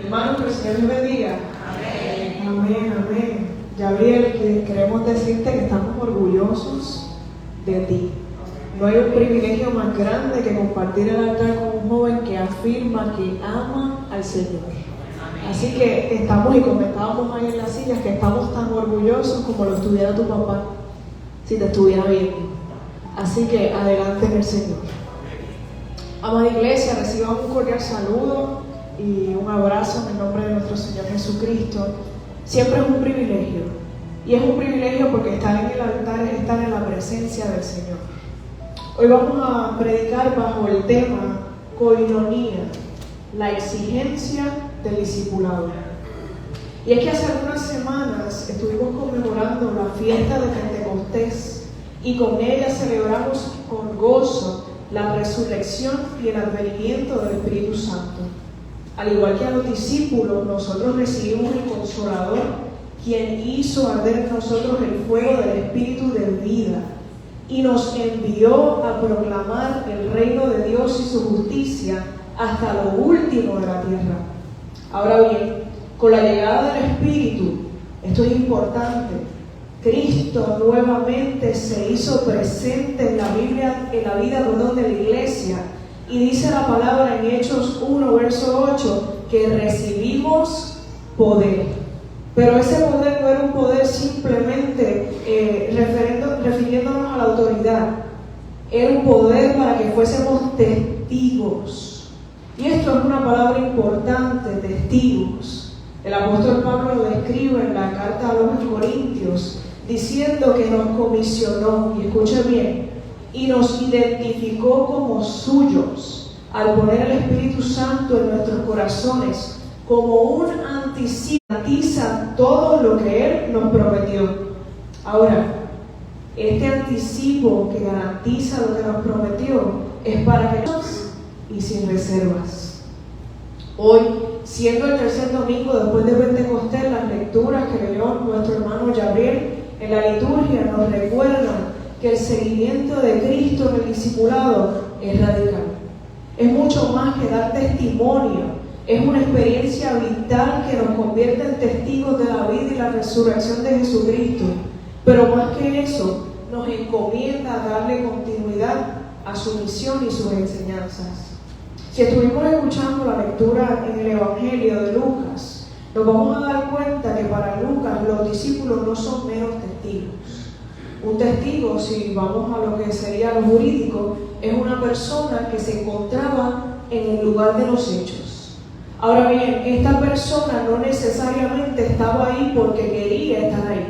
Hermanos, que el Señor les bendiga. Amén. Amén, amén. Gabriel, queremos decirte que estamos orgullosos de ti. No hay un privilegio más grande que compartir el altar con un joven que afirma que ama al Señor. Así que estamos, y comentábamos ahí en las sillas, que estamos tan orgullosos como lo estuviera tu papá, si te estuviera viendo. Así que adelante en el Señor. Amada iglesia, reciban un cordial saludo y un abrazo en el nombre de nuestro Señor Jesucristo. Siempre es un privilegio, y es un privilegio porque estar en el altar es estar en la presencia del Señor. Hoy vamos a predicar bajo el tema Koinonía, la exigencia del discipulado. Y es que hace algunas semanas estuvimos conmemorando la fiesta de Pentecostés, y con ella celebramos con gozo la resurrección y el advenimiento del Espíritu Santo. Al igual que a los discípulos, nosotros recibimos el Consolador, quien hizo arder en nosotros el fuego del Espíritu de vida y nos envió a proclamar el reino de Dios y su justicia hasta lo último de la tierra. Ahora bien, con la llegada del Espíritu, esto es importante, Cristo nuevamente se hizo presente en la Biblia, en la vida de la iglesia, y dice la palabra en Hechos 1, verso 8, que recibimos poder. Pero ese poder no era un poder simplemente refiriéndonos a la autoridad. Era un poder para que fuésemos testigos. Y esto es una palabra importante, testigos. El apóstol Pablo lo describe en la carta a los Corintios, diciendo que nos comisionó, y escuche bien, y nos identificó como suyos al poner el Espíritu Santo en nuestros corazones como un anticipo, garantiza todo lo que Él nos prometió. Ahora, este anticipo que garantiza lo que nos prometió es para que nosotros y sin reservas. Hoy, siendo el tercer domingo después de Pentecostés, las lecturas que leyó nuestro hermano Gabriel en la liturgia nos recuerdan que el seguimiento de Cristo en el discipulado es radical. Es mucho más que dar testimonio, es una experiencia vital que nos convierte en testigos de la vida y la resurrección de Jesucristo. Pero más que eso, nos encomienda a darle continuidad a su misión y sus enseñanzas. Si estuvimos escuchando la lectura en el Evangelio de Lucas, nos vamos a dar cuenta que para Lucas los discípulos no son meros testigos. Un testigo, si vamos a lo que sería lo jurídico, es una persona que se encontraba en el lugar de los hechos. Ahora bien, esta persona no necesariamente estaba ahí porque quería estar ahí.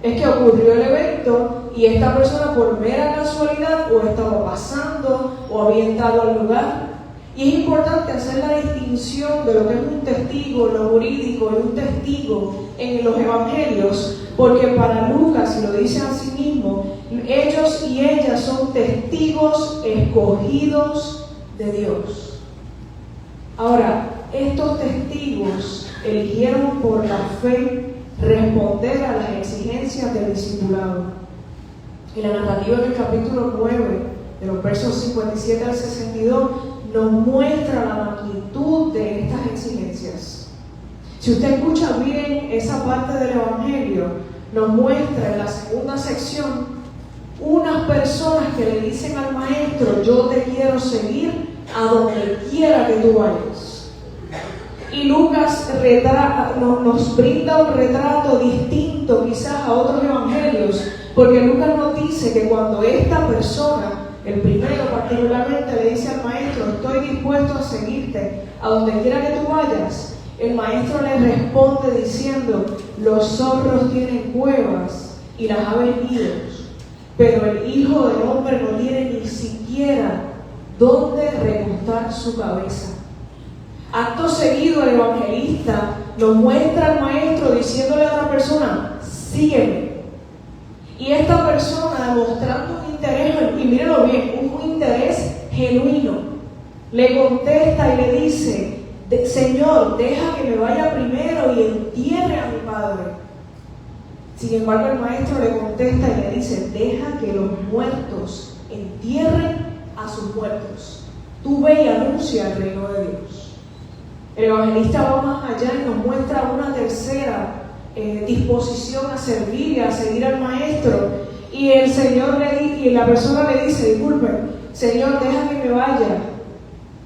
Es que ocurrió el evento y esta persona por mera casualidad o estaba pasando o había entrado al lugar. Y es importante hacer la distinción de lo que es un testigo en lo jurídico y un testigo en los evangelios, porque para Lucas, y lo dice a sí mismo, ellos y ellas son testigos escogidos de Dios. Ahora, estos testigos eligieron por la fe responder a las exigencias del discipulado. Y la narrativa del capítulo 9, de los versos 57 al 62, nos muestra la magnitud de estas exigencias. Si usted escucha bien esa parte del Evangelio, nos muestra en la segunda sección unas personas que le dicen al maestro: yo te quiero seguir a donde quiera que tú vayas. Y Lucas nos brinda un retrato distinto quizás a otros evangelios, porque Lucas nos dice que cuando esta persona, el primero particularmente, le dice al maestro: estoy dispuesto a seguirte a donde quiera que tú vayas, el maestro le responde diciendo: los zorros tienen cuevas y las aves nidos, pero el Hijo del Hombre no tiene ni siquiera dónde recostar su cabeza. Acto seguido, el evangelista nos muestra al maestro diciéndole a otra persona: sígueme. Y esta persona, demostrando un interés, y mírenlo bien, un interés genuino, le contesta y le dice: Señor, deja que me vaya primero y entierre a mi padre. Sin embargo, el maestro le contesta y le dice: deja que los muertos entierren a sus muertos. Tú ve y anuncia el reino de Dios. El evangelista va más allá y nos muestra una tercera disposición a servir y a seguir al maestro. Y el Señor y la persona le dice: disculpen, Señor, deja que me vaya.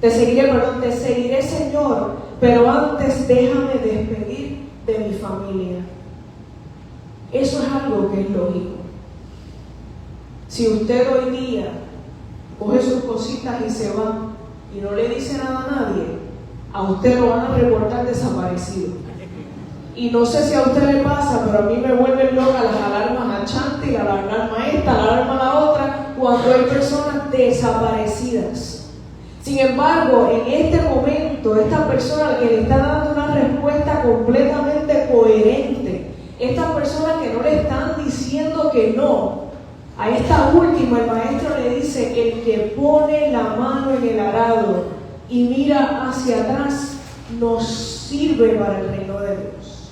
Te seguiré, Señor, pero antes déjame despedir de mi familia. Eso es algo que es lógico. Si usted hoy día coge sus cositas y se va y no le dice nada a nadie, a usted lo van a reportar desaparecido. Y no sé si a usted le pasa, pero a mí me vuelven loca las alarmas a Chanti, la alarma esta, la alarma la otra, cuando hay personas desaparecidas. Sin embargo, en este momento, esta persona que le está dando una respuesta completamente coherente, estas personas que no le están diciendo que no, a esta última el maestro le dice: el que pone la mano en el arado y mira hacia atrás no sirve para el reino de Dios.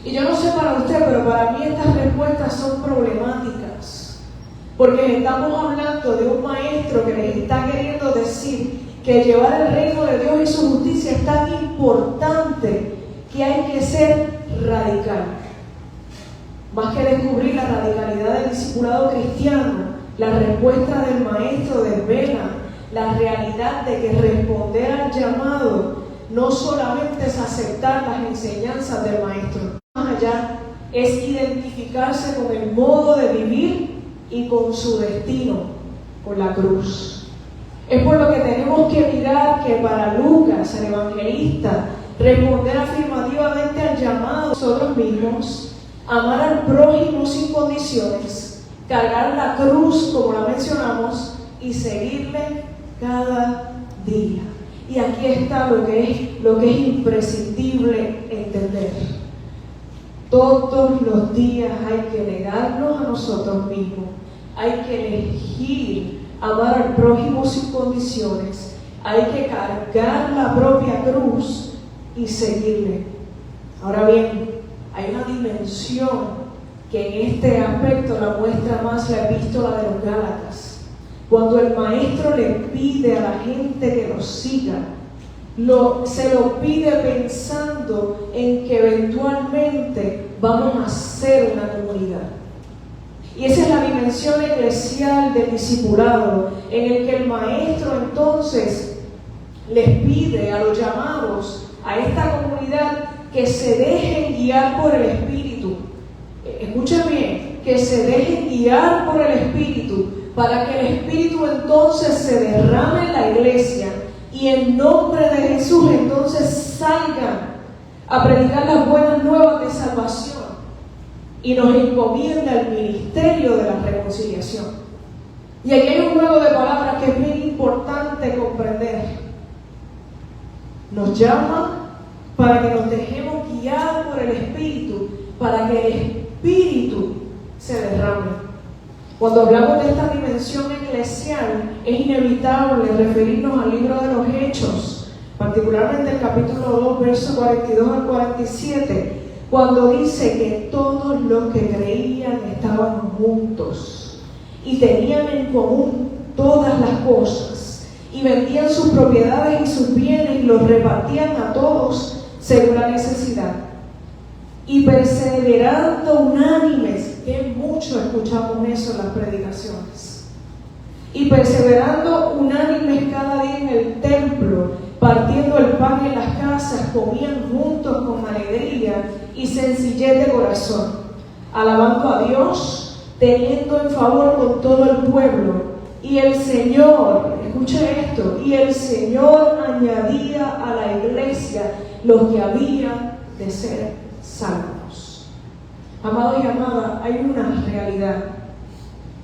Y yo no sé para usted, pero para mí estas respuestas son problemáticas, porque estamos hablando de un maestro que les está queriendo decir que llevar el reino de Dios y su justicia es tan importante que hay que ser radical. Más que descubrir la radicalidad del discipulado cristiano, la respuesta del maestro desvela la realidad de que responder al llamado no solamente es aceptar las enseñanzas del maestro, más allá es identificarse con el modo de vivir y con su destino, con la cruz. Es por lo que tenemos que mirar que para Lucas, el evangelista, responder afirmativamente al llamado nosotros mismos, amar al prójimo sin condiciones, cargar la cruz como la mencionamos y seguirle cada día. Y aquí está lo que es imprescindible entender. Todos los días hay que negarnos a nosotros mismos, hay que elegir amar al prójimo sin condiciones, hay que cargar la propia cruz y seguirle. Ahora bien, hay una dimensión que en este aspecto la muestra más la epístola de los Gálatas. Cuando el maestro le pide a la gente que lo siga, se lo pide pensando en que eventualmente vamos a ser una comunidad. Y esa es la dimensión eclesial del discipulado, en el que el maestro entonces les pide a los llamados, a esta comunidad, que se dejen guiar por el Espíritu. Escuchen bien, que se dejen guiar por el Espíritu, para que el Espíritu entonces se derrame en la iglesia y en nombre de Jesús entonces salgan a predicar las buenas nuevas de salvación y nos encomienda el ministerio de la reconciliación. Y aquí hay un juego de palabras que es bien importante comprender. Nos llama para que nos dejemos guiar por el Espíritu, para que el Espíritu se derrame. Cuando hablamos de esta dimensión eclesial, es inevitable referirnos al libro de los Hechos, particularmente el capítulo 2, versos 42 al 47, cuando dice que todos los que creían estaban juntos y tenían en común todas las cosas, y vendían sus propiedades y sus bienes y los repartían a todos según la necesidad. Y perseverando unánimes, que mucho escuchamos eso en las predicaciones, y perseverando unánimes cada día en el templo, partiendo el pan en las casas, comían juntos con alegría y sencillez de corazón, alabando a Dios, teniendo en favor con todo el pueblo. Y el Señor, escuche esto, y el Señor añadía a la iglesia los que habían de ser salvos. Amados y amadas, hay una realidad.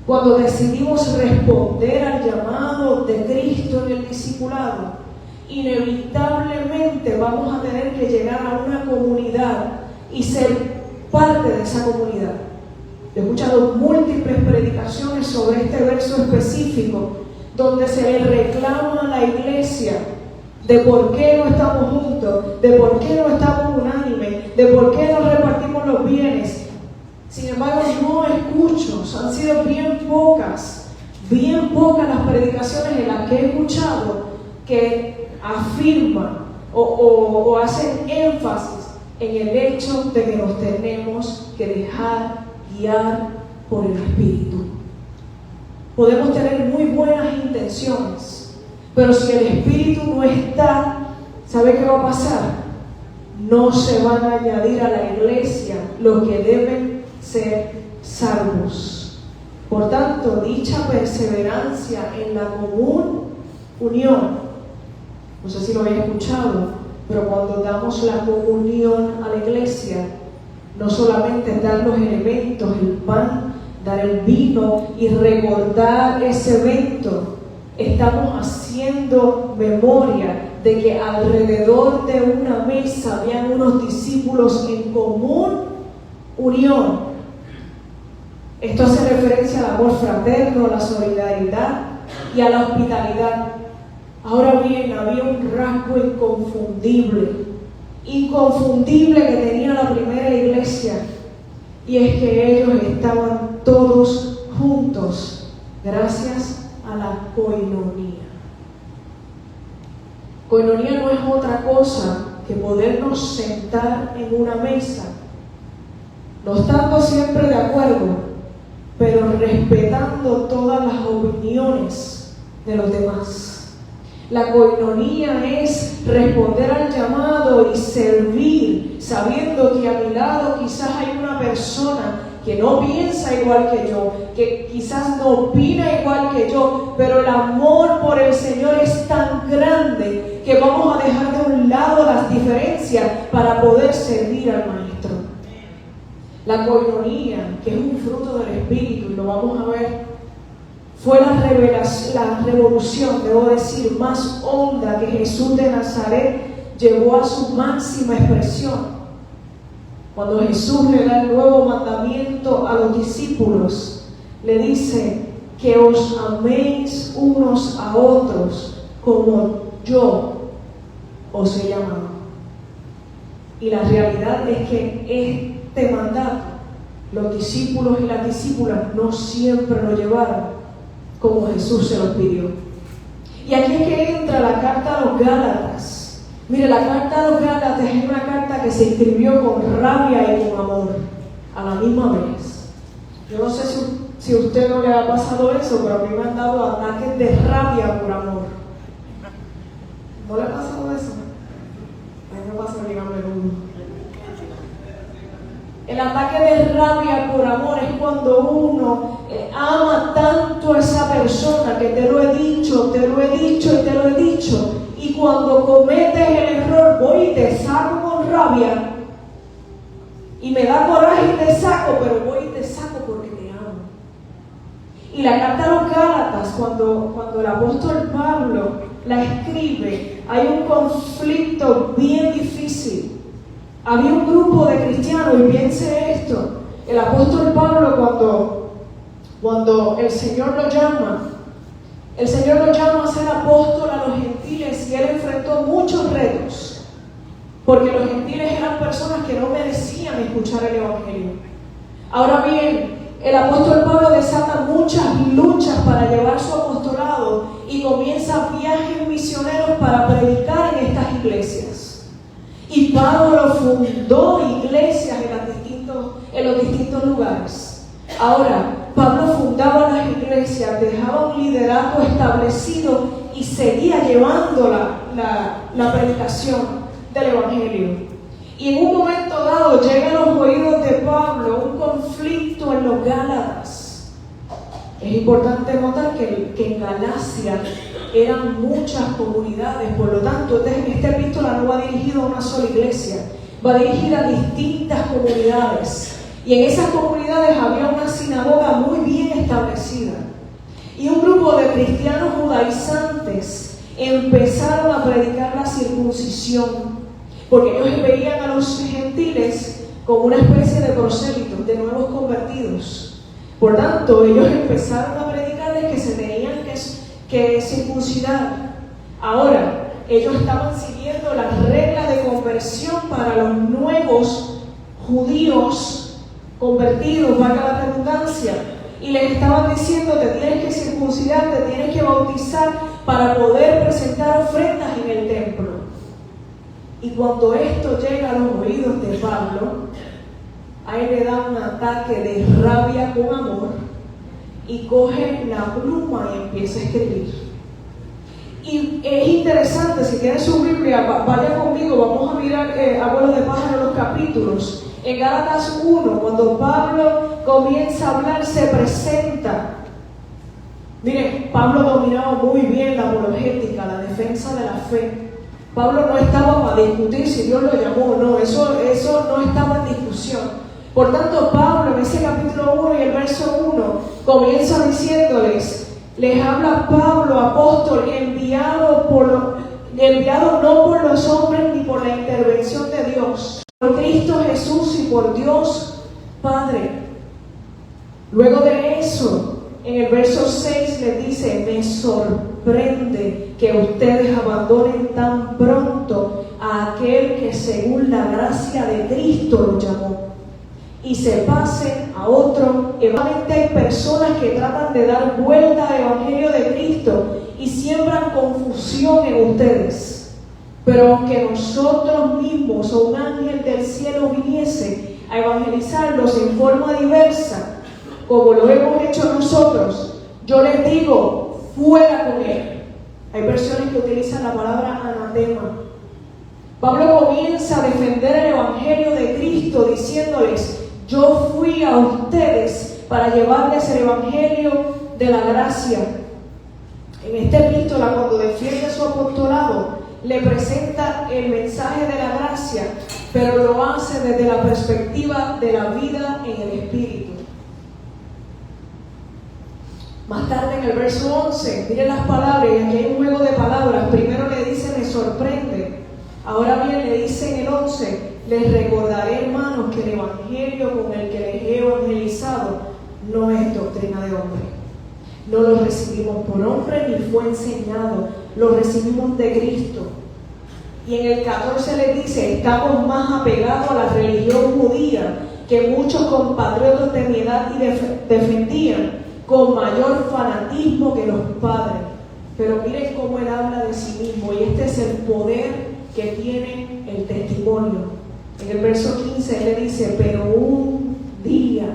Cuando decidimos responder al llamado de Cristo en el discipulado, inevitablemente vamos a tener que llegar a una comunidad y ser parte de esa comunidad. He escuchado múltiples predicaciones sobre este verso específico, donde se le reclama a la iglesia de por qué no estamos juntos, de por qué no estamos unánimes, de por qué no repartimos los bienes. Sin embargo, no escucho, han sido bien pocas las predicaciones en las que he escuchado que afirman o hacen énfasis en el hecho de que nos tenemos que dejar guiar por el Espíritu. Podemos tener muy buenas intenciones, pero si el Espíritu no está, ¿sabe qué va a pasar? No se van a añadir a la iglesia los que deben ser salvos. Por tanto, dicha perseverancia en la común unión, no sé si lo habéis escuchado, pero cuando damos la comunión a la iglesia, no solamente dar los elementos, el pan, dar el vino y recordar ese evento, estamos haciendo memoria de que alrededor de una mesa habían unos discípulos en común unión. Esto hace referencia al amor fraterno, a la solidaridad y a la hospitalidad. Ahora bien, había un rasgo inconfundible que tenía la primera iglesia, y es que ellos estaban todos juntos gracias a la coinonía. Coinonía no es otra cosa que podernos sentar en una mesa, no estando siempre de acuerdo, pero respetando todas las opiniones de los demás. La coinonía es responder al llamado y servir, sabiendo que a mi lado quizás hay una persona que no piensa igual que yo, que quizás no opina igual que yo, pero el amor por el Señor es tan grande que vamos a dejar de un lado las diferencias para poder servir al Maestro. La coinonía, que es un fruto del Espíritu, y lo vamos a ver, fue la revolución, debo decir, más honda que Jesús de Nazaret llevó a su máxima expresión. Cuando Jesús le da el nuevo mandamiento a los discípulos, le dice que os améis unos a otros como yo os he llamado. Y la realidad es que este mandato, los discípulos y las discípulas no siempre lo llevaron como Jesús se los pidió. Y aquí es que entra la carta a los Gálatas. Mire, la carta a los Gálatas es una carta que se escribió con rabia y con amor a la misma vez. Yo no sé si a usted no le ha pasado eso, pero a mí me han dado ataques de rabia por amor. ¿No le ha pasado eso? A mí me pasa bien a menudo. El ataque de rabia por amor es cuando uno ama tanto a esa persona que te lo he dicho, te lo he dicho y te lo he dicho, y cuando cometes el error voy y te saco con rabia y me da coraje y te saco, pero voy y te saco porque te amo. Y la carta a los Gálatas, cuando el apóstol Pablo la escribe, hay un conflicto bien difícil. Había un grupo de cristianos, y piense esto, el apóstol Pablo cuando el Señor lo llama a ser apóstol a los gentiles, y él enfrentó muchos retos, porque los gentiles eran personas que no merecían escuchar el Evangelio. Ahora bien, el apóstol Pablo desata muchas luchas para llevar su apostolado y comienza viajes misioneros para predicar en estas iglesias. Y Pablo fundó iglesias en los distintos lugares. Ahora, Pablo fundaba las iglesias, dejaba un liderato establecido y seguía llevando la predicación del Evangelio. Y en un momento dado llega a los oídos de Pablo un conflicto en los Gálatas. Es importante notar que en Galacia eran muchas comunidades, por lo tanto, esta epístola no va dirigida a una sola iglesia, va dirigida a distintas comunidades. Y en esas comunidades había una sinagoga muy bien establecida. Y un grupo de cristianos judaizantes empezaron a predicar la circuncisión, porque ellos veían a los gentiles como una especie de prosélitos, de nuevos convertidos. Por tanto, ellos empezaron a predicarles que se tenían que circuncidar. Ahora, ellos estaban siguiendo las reglas de conversión para los nuevos judíos convertidos, valga la redundancia, y les estaban diciendo: te tienes que circuncidar, te tienes que bautizar para poder presentar ofrendas en el templo. Y cuando esto llega a los oídos de Pablo, a él le da un ataque de rabia con amor y coge la pluma y empieza a escribir. Y es interesante, si tienen su Biblia, vaya conmigo, vamos a mirar Abuelos de Pájaro los capítulos. En Gálatas 1, cuando Pablo comienza a hablar, se presenta. Miren, Pablo dominaba muy bien la apologética, la defensa de la fe. Pablo no estaba para discutir si Dios lo llamó o no, eso no estaba en discusión. Por tanto, Pablo en ese capítulo 1 y el verso 1 comienza diciéndoles, les habla Pablo, apóstol, enviado no por los hombres ni por la intervención de Dios, por Cristo Jesús y por Dios Padre. Luego de eso, en el verso 6 les dice, me sorprende que ustedes abandonen tan pronto a aquel que según la gracia de Cristo lo llamó y se pasen a otro. Evidentemente hay personas que tratan de dar vuelta al Evangelio de Cristo y siembran confusión en ustedes. Pero aunque nosotros mismos o un ángel del cielo viniese a evangelizarlos en forma diversa, como lo hemos hecho nosotros, yo les digo, fuera con él. Hay versiones que utilizan la palabra anatema. Pablo comienza a defender el Evangelio de Cristo diciéndoles, yo fui a ustedes para llevarles el Evangelio de la gracia. En esta epístola, cuando defiende su apostolado, le presenta el mensaje de la gracia, pero lo hace desde la perspectiva de la vida en el Espíritu. Más tarde en el verso 11, miren las palabras, y aquí hay un juego de palabras. Primero le dice, me sorprende. Ahora bien le dice en el 11, les recordaré, hermanos, que el evangelio con el que les he evangelizado no es doctrina de hombre. No lo recibimos por hombre ni fue enseñado, lo recibimos de Cristo. Y en el 14 les dice, estamos más apegados a la religión judía que muchos compatriotas de mi edad y defendían con mayor fanatismo que los padres. Pero miren cómo él habla de sí mismo, y este es el poder que tiene el testimonio. En el verso 15 él le dice, pero un día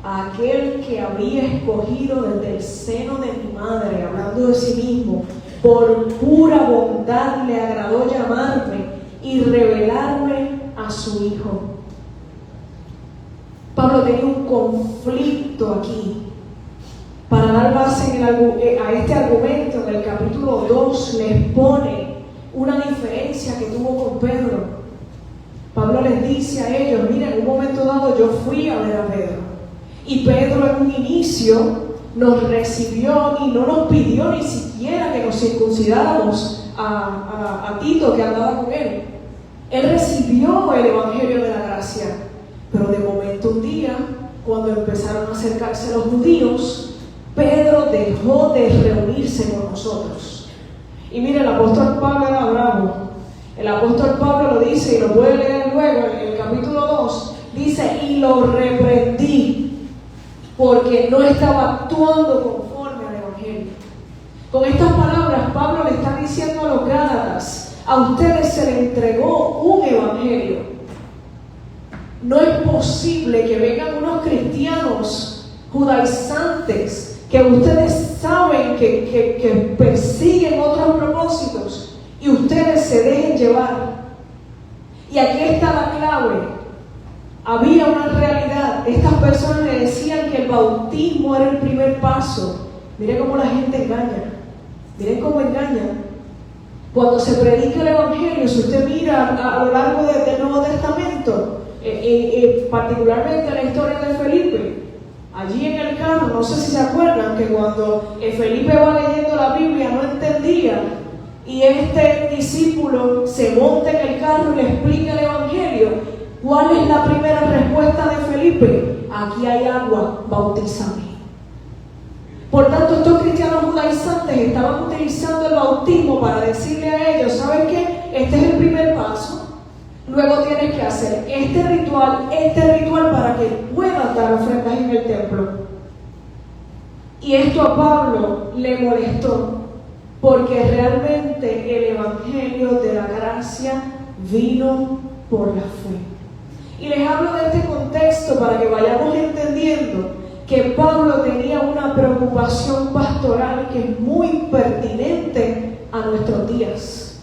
aquel que había escogido desde el seno de mi madre, hablando de sí mismo, por pura bondad le agradó llamarme y revelarme a su Hijo. Pablo tenía un conflicto aquí. Para dar base a este argumento, en el capítulo 2 les pone una diferencia que tuvo con Pedro. Pablo les dice a ellos, miren, en un momento dado yo fui a ver a Pedro. Y Pedro en un inicio nos recibió y no nos pidió ni siquiera que nos circuncidáramos a Tito, que andaba con él. Él recibió el Evangelio de la gracia. Pero de momento un día, cuando empezaron a acercarse los judíos, Pedro dejó de reunirse con nosotros. Y mire, el apóstol Pablo era bravo. El apóstol Pablo lo dice, y lo puede leer luego en el capítulo 2, dice, y lo reprendí, porque no estaba actuando conforme al Evangelio. Con estas palabras, Pablo le está diciendo a los Gálatas, a ustedes se les entregó un Evangelio. No es posible que vengan unos cristianos judaizantes que ustedes saben que persiguen otros propósitos y ustedes se dejen llevar. Y aquí está la clave. Había una realidad. Estas personas le decían que el bautismo era el primer paso. Miren cómo la gente engaña. Miren cómo engañan. Cuando se predica el Evangelio, si usted mira a lo largo del Nuevo Testamento, particularmente la historia de Felipe, allí en el carro, no sé si se acuerdan que cuando Felipe va leyendo la Biblia no entendía, y este discípulo se monta en el carro y le explica el Evangelio. ¿Cuál es la primera respuesta de Felipe? Aquí hay agua, bautízame. Por tanto, estos cristianos judaizantes estaban utilizando el bautismo para decirle a ellos, ¿saben qué? Este es el primer paso. Luego tienes que hacer este ritual para que puedas dar ofrendas en el templo. Y esto a Pablo le molestó, porque realmente el Evangelio de la gracia vino por la fe. Y les hablo de este contexto para que vayamos entendiendo que Pablo tenía una preocupación pastoral que es muy pertinente a nuestros días.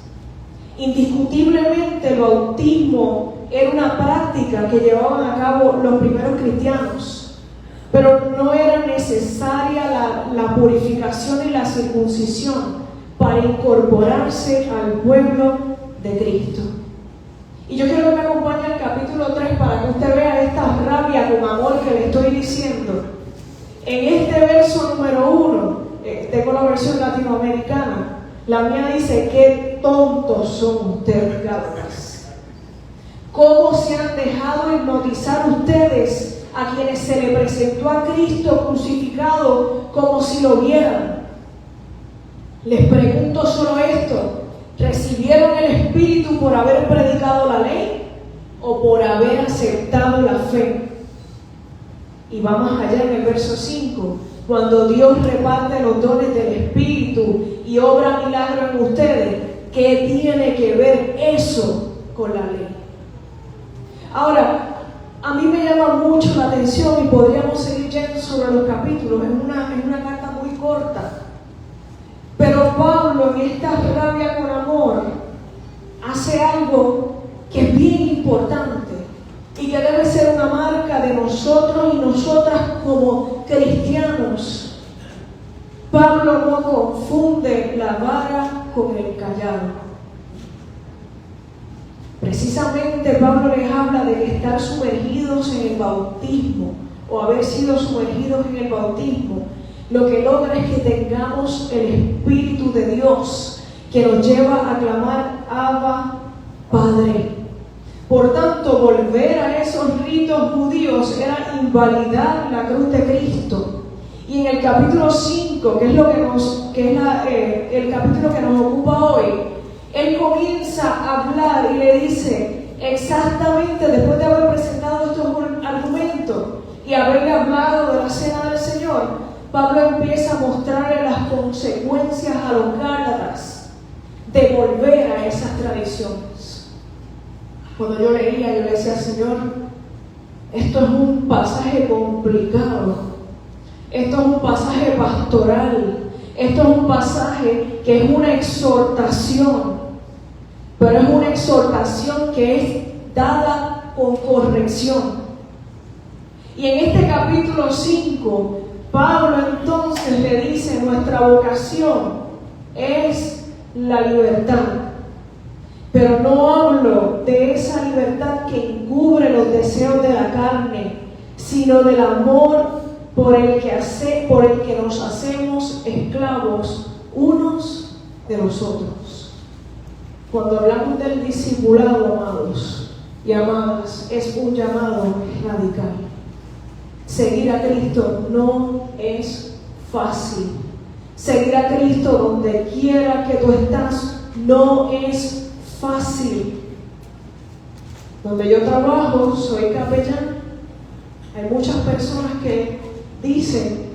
Indiscutiblemente el bautismo era una práctica que llevaban a cabo los primeros cristianos, pero no era necesaria la purificación y la circuncisión para incorporarse al pueblo de Cristo. Y yo quiero que me acompañe al capítulo 3 para que usted vea esta rabia con amor que le estoy diciendo. En este verso número 1, tengo la versión latinoamericana, la mía dice: qué tontos son ustedes, Gálatas. ¿Cómo se han dejado hipnotizar ustedes a quienes se le presentó a Cristo crucificado como si lo vieran? Les pregunto solo esto: ¿recibieron el Espíritu por haber predicado la ley o por haber aceptado la fe? Y va más allá en el verso 5, cuando Dios reparte los dones del Espíritu y obra milagro en ustedes. ¿Qué tiene que ver eso con la ley? Ahora, a mí me llama mucho la atención y podríamos seguir yendo sobre los capítulos, es una carta muy corta. Pero Pablo, en esta rabia con amor, hace algo que es bien importante y que debe ser una marca de nosotros y nosotras como cristianos. Pablo no confunde la vara con el callado. Precisamente Pablo les habla de que estar sumergidos en el bautismo o haber sido sumergidos en el bautismo lo que logra es que tengamos el Espíritu de Dios que nos lleva a clamar: Abba, Padre. Por tanto, volver a esos ritos judíos era invalidar la cruz de Cristo. Y en el capítulo 5, que es el capítulo que nos ocupa hoy, él comienza a hablar y le dice exactamente, después de haber presentado estos argumentos y haberle hablado de la cena del Señor, Pablo empieza a mostrarle las consecuencias a los Gálatas de volver a esas tradiciones. Cuando yo leía, yo le decía: Señor, esto es un pasaje complicado, esto es un pasaje pastoral, esto es un pasaje que es una exhortación, pero es una exhortación que es dada con corrección. Y en este capítulo 5, Pablo entonces le dice: nuestra vocación es la libertad. Pero no hablo de esa libertad que encubre los deseos de la carne, sino del amor por el que nos hacemos esclavos unos de los otros. Cuando hablamos del discipulado, amados y amadas, es un llamado radical. Seguir a Cristo no es fácil. Seguir a Cristo donde quiera que tú estás no es fácil. Donde yo trabajo, soy capellán. Hay muchas personas que dicen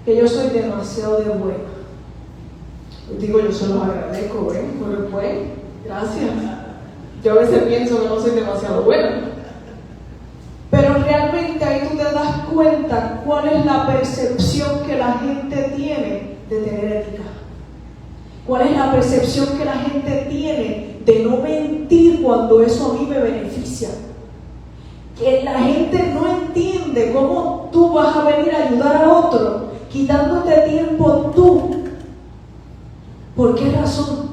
que yo soy demasiado de buena. Digo, yo se los agradezco, por el buen. Gracias. Yo a veces pienso que no soy demasiado buena. Pero realmente ahí tú te das cuenta cuál es la percepción que la gente tiene de tener ética. Cuál es la percepción que la gente tiene de no mentir cuando eso a mí me beneficia. Que la gente no entiende cómo tú vas a venir a ayudar a otro quitándote tiempo tú. ¿Por qué razón?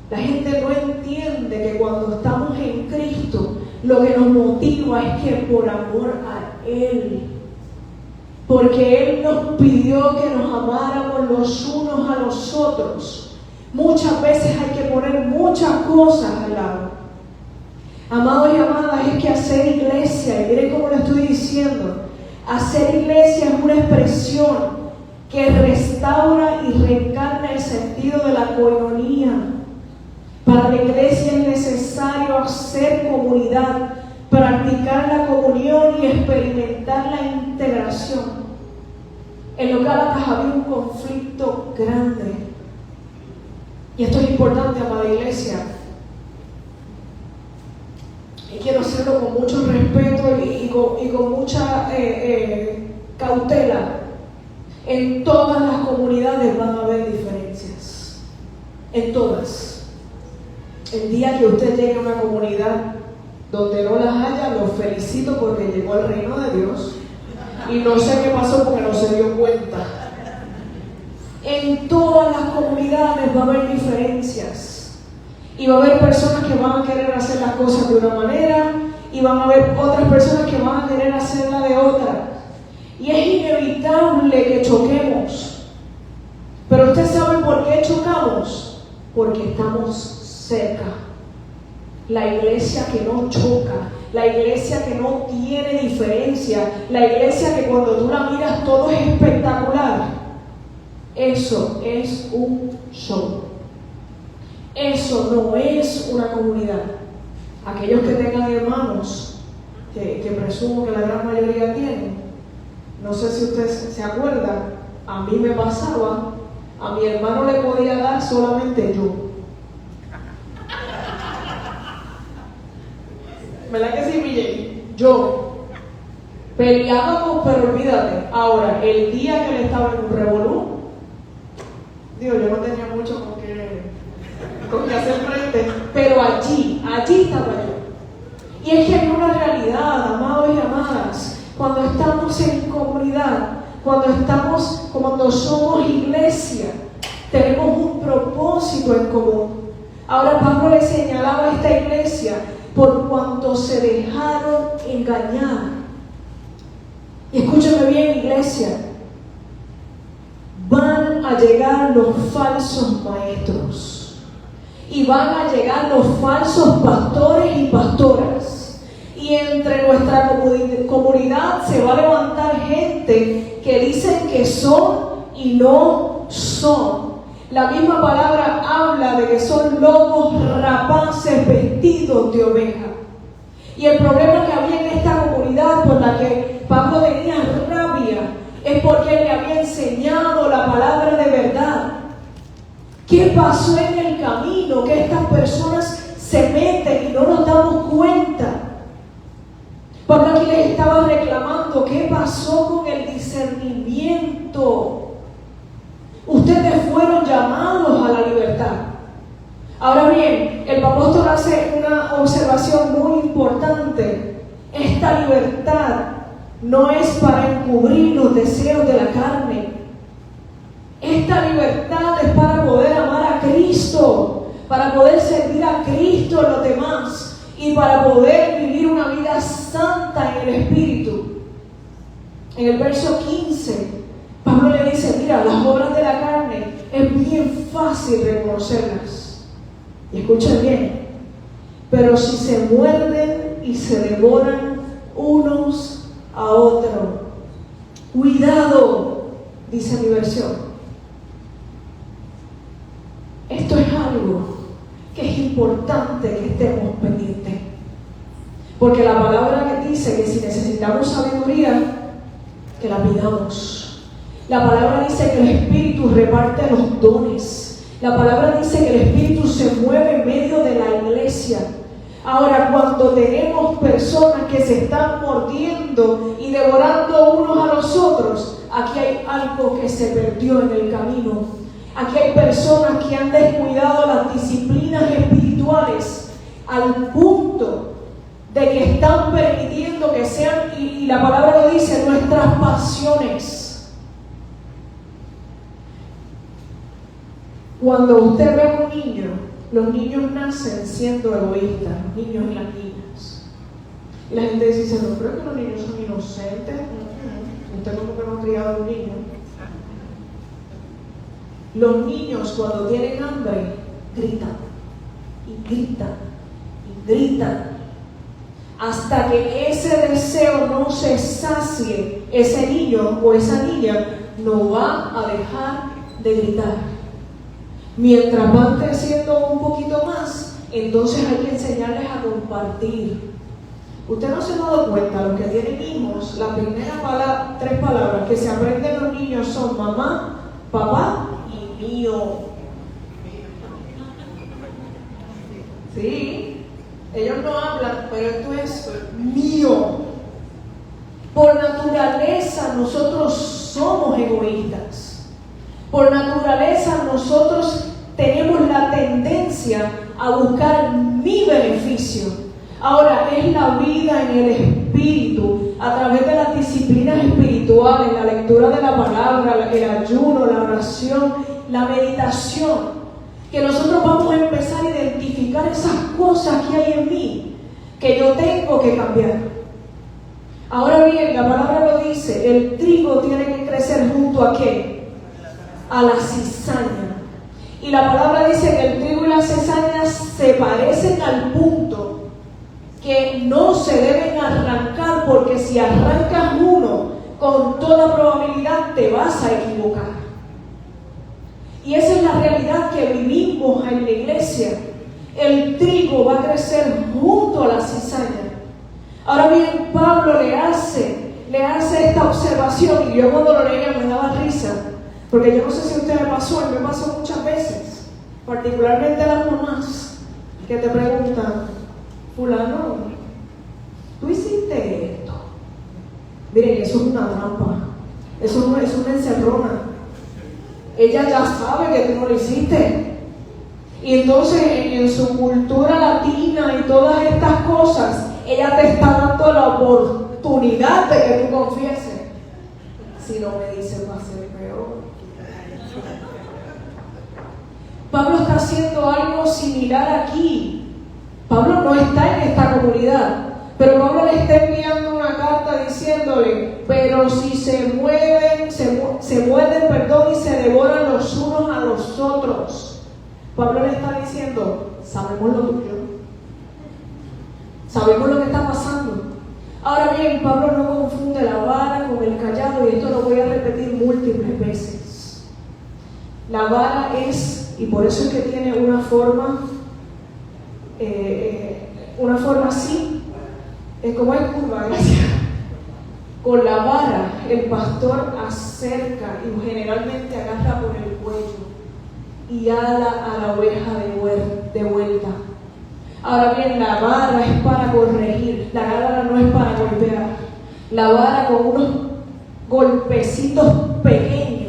La gente no entiende que cuando estamos en Cristo, lo que nos motiva es que por amor a Él, porque Él nos pidió que nos amáramos los unos a los otros. Muchas veces hay que poner muchas cosas al lado. Amados y amadas, es que hacer iglesia, y miren cómo lo estoy diciendo, hacer iglesia es una expresión que restaura y reencarna el sentido de la coinonía. Para la iglesia es necesario hacer comunidad, practicar la comunión y experimentar la integración. En los Gálatas había un conflicto grande. Y esto es importante, amada iglesia. y quiero hacerlo con mucho respeto y con mucha cautela. En todas las comunidades van a haber diferencias, en todas. El día que usted llegue a una comunidad donde no las haya, lo felicito porque llegó al reino de Dios y no sé qué pasó porque no se dio cuenta. En todas las comunidades va a haber diferencias y va a haber personas que van a querer hacer las cosas de una manera y van a haber otras personas que van a querer hacerla de otra. Y es inevitable que choquemos. Pero usted sabe por qué chocamos. Porque estamos cerca. La iglesia que no choca, la iglesia que no tiene diferencia, la iglesia que cuando tú la miras todo es espectacular. Eso es un show. Eso no es una comunidad. Aquellos que tengan hermanos, que presumo que la gran mayoría tienen, no sé si usted se acuerda, a mí me pasaba, a mi hermano le podía dar solamente yo. ¿Verdad que sí, Miguel? Yo. Peleábamos, pero olvídate. Ahora, el día que él estaba en un revolú, digo, yo no tenía mucho con qué hacer frente, pero allí estaba yo. Y es que hay una realidad, amados y amadas. Cuando estamos en comunidad, cuando somos iglesia, tenemos un propósito en común. Ahora Pablo le señalaba a esta iglesia por cuanto se dejaron engañar. Y escúchame bien, iglesia, van a llegar los falsos maestros y van a llegar los falsos pastores y pastoras. Y entre nuestra comunidad se va a levantar gente que dicen que son y no son. La misma palabra habla de que son lobos rapaces vestidos de oveja. Y el problema que había en esta comunidad por la que Pablo tenía rabia es porque él le había enseñado la palabra de verdad. ¿Qué pasó en el camino? Que estas personas se meten y no nos damos cuenta. Pablo aquí les estaba reclamando qué pasó con el discernimiento. Ustedes fueron llamados a la libertad. Ahora bien, el apóstol hace una observación muy importante. Esta libertad no es para encubrir los deseos de la carne. Esta libertad es para poder amar a Cristo, para poder servir a Cristo en los demás. Y para poder vivir una vida santa en el Espíritu. En el verso 15, Pablo le dice, mira, las obras de la carne es bien fácil reconocerlas. Y escuchen bien, pero si se muerden y se devoran unos a otros, cuidado, dice mi versión. Esto es algo que es importante que estemos pendientes. Porque la palabra que dice que si necesitamos sabiduría, que la pidamos. La palabra dice que el Espíritu reparte los dones. La palabra dice que el Espíritu se mueve en medio de la iglesia. Ahora, cuando tenemos personas que se están mordiendo y devorando unos a los otros, aquí hay algo que se perdió en el camino. Aquí hay personas que han descuidado las disciplinas espirituales al punto de que están permitiendo que sean, y la palabra lo dice, nuestras pasiones. Cuando usted ve a un niño, los niños nacen siendo egoístas, los niños y las niñas. Y la gente dice, no creo que los niños son inocentes. Usted como que no ha criado a un niño. Los niños cuando tienen hambre gritan y gritan y gritan hasta que ese deseo no se sacie. Ese niño o esa niña no va a dejar de gritar. Mientras van creciendo un poquito más, entonces hay que enseñarles a compartir. Usted no se ha dado cuenta, los que tienen hijos, la primera tres palabras que se aprenden los niños son mamá, papá y mío. Sí. Ellos no hablan, pero esto es mío. Por naturaleza nosotros somos egoístas. Por naturaleza nosotros tenemos la tendencia a buscar mi beneficio. Ahora, es la vida en el Espíritu, a través de las disciplinas espirituales, la lectura de la palabra, el ayuno, la oración, la meditación, que nosotros vamos a empezar a identificar esas cosas que hay en mí, que yo tengo que cambiar. Ahora bien, la palabra lo dice, el trigo tiene que crecer junto a ¿qué? A la cizaña. Y la palabra dice que el trigo y la cizaña se parecen al punto que no se deben arrancar, porque si arrancas uno, con toda probabilidad te vas a equivocar. Y esa es la realidad que vivimos en la iglesia. El trigo va a crecer junto a la cizaña. Ahora bien, Pablo le hace esta observación, y yo cuando lo leía me daba risa, porque yo no sé si a usted le pasó, y me pasó muchas veces, particularmente a las mamás, que te preguntan: fulano, ¿tú hiciste esto? Miren, eso es una trampa, eso no es una encerrona. Ella ya sabe que tú no lo hiciste. Y entonces en su cultura latina y todas estas cosas, ella te está dando la oportunidad de que tú confieses. Si no me dices, va a ser peor. Pablo está haciendo algo similar aquí. Pablo no está en esta comunidad, pero Pablo le está enviando una carta diciéndole: pero si se mueven, y se devoran los unos a los otros. Pablo le está diciendo: sabemos lo tuyo, sabemos lo que está pasando. Ahora bien, Pablo no confunde la vara con el cayado, y esto lo voy a repetir múltiples veces. La vara es, y por eso es que tiene una forma así, es como es curva, gracias. Con la vara el pastor acerca y generalmente agarra por el cuello y ala a la oveja de vuelta. Ahora bien, la vara es para corregir, la vara no es para golpear. La vara con unos golpecitos pequeños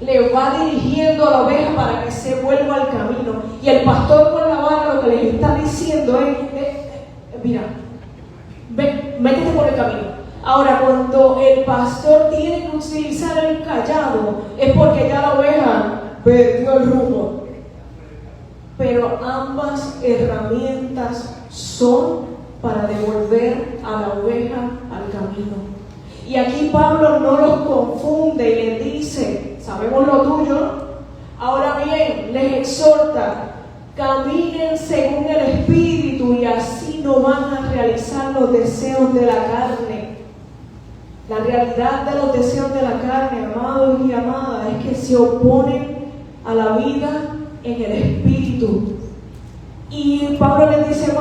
le va dirigiendo a la oveja para que se vuelva al camino. Y el pastor con la vara lo que les está diciendo es: mira, ven, métete por el camino. Ahora, cuando el pastor tiene que utilizar el cayado, es porque ya la oveja perdió el rumbo. Pero ambas herramientas son para devolver a la oveja al camino. Y aquí Pablo no los confunde y les dice: sabemos lo tuyo. Ahora bien, les exhorta: caminen según el Espíritu, y así no van a realizar los deseos de la carne. La realidad de los deseos de la carne, amados y amadas, es que se oponen a la vida en el Espíritu. Y Pablo le dice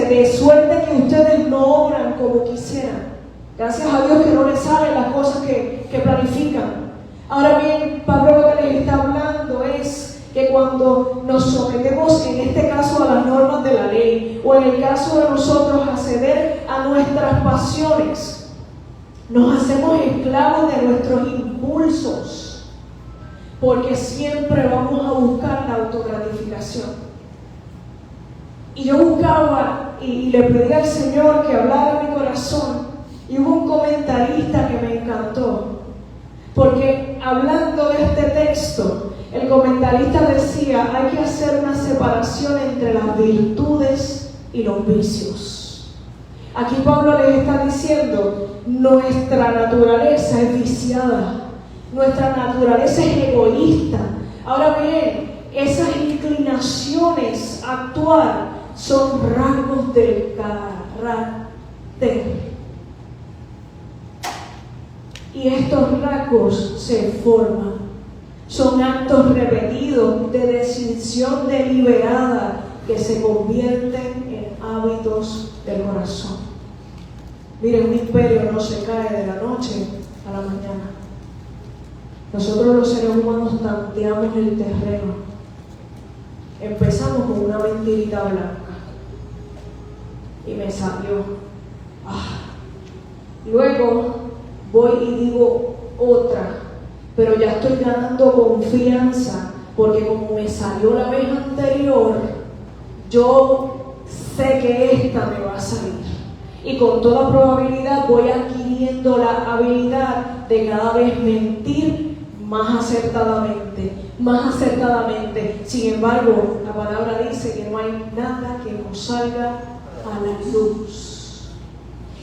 de suerte que ustedes no obran como quisieran. Gracias a Dios que no les salen las cosas que planifican. Ahora bien, Pablo lo que les está hablando es que cuando nos sometemos, en este caso a las normas de la ley, o en el caso de nosotros a ceder a nuestras pasiones, nos hacemos esclavos de nuestros impulsos, porque siempre vamos a buscar la autogratificación. Y yo buscaba y le pedí al Señor que hablara en mi corazón, y hubo un comentarista que me encantó, porque hablando de este texto, el comentarista decía: hay que hacer una separación entre las virtudes y los vicios. Aquí Pablo les está diciendo: nuestra naturaleza es viciada, nuestra naturaleza es egoísta. Ahora bien, esas inclinaciones a actuar son rasgos del carácter. Y estos rasgos se forman, son actos repetidos de decisión deliberada que se convierten en hábitos del corazón. Miren, un imperio no se cae de la noche a la mañana. Nosotros los seres humanos tanteamos el terreno. Empezamos con una mentirita blanca. y me salió. Luego voy y digo otra, pero ya estoy ganando confianza, porque como me salió la vez anterior, yo sé que esta me va a salir. Y con toda probabilidad voy adquiriendo la habilidad de cada vez mentir más acertadamente. Sin embargo, la palabra dice que no hay nada que nos salga a la luz.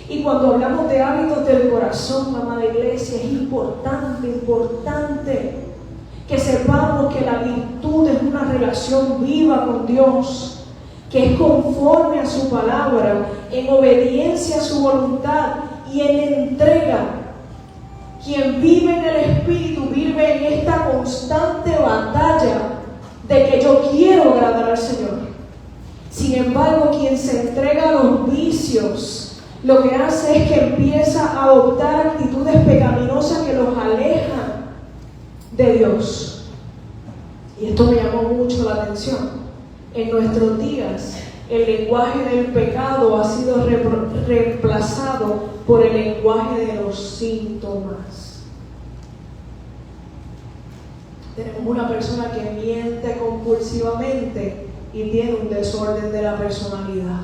Y cuando hablamos de hábitos del corazón, amada iglesia, es importante que sepamos que la virtud es una relación viva con Dios, que es conforme a su palabra, en obediencia a su voluntad y en entrega. Quien vive en el Espíritu vive en esta constante batalla de que yo quiero agradar al Señor. Sin embargo, quien se entrega a los vicios, lo que hace es que empieza a adoptar actitudes pecaminosas que los alejan de Dios. Y esto me llamó mucho la atención. En nuestros días, el lenguaje del pecado ha sido reemplazado por el lenguaje de los síntomas. Tenemos una persona que miente compulsivamente y tiene un desorden de la personalidad.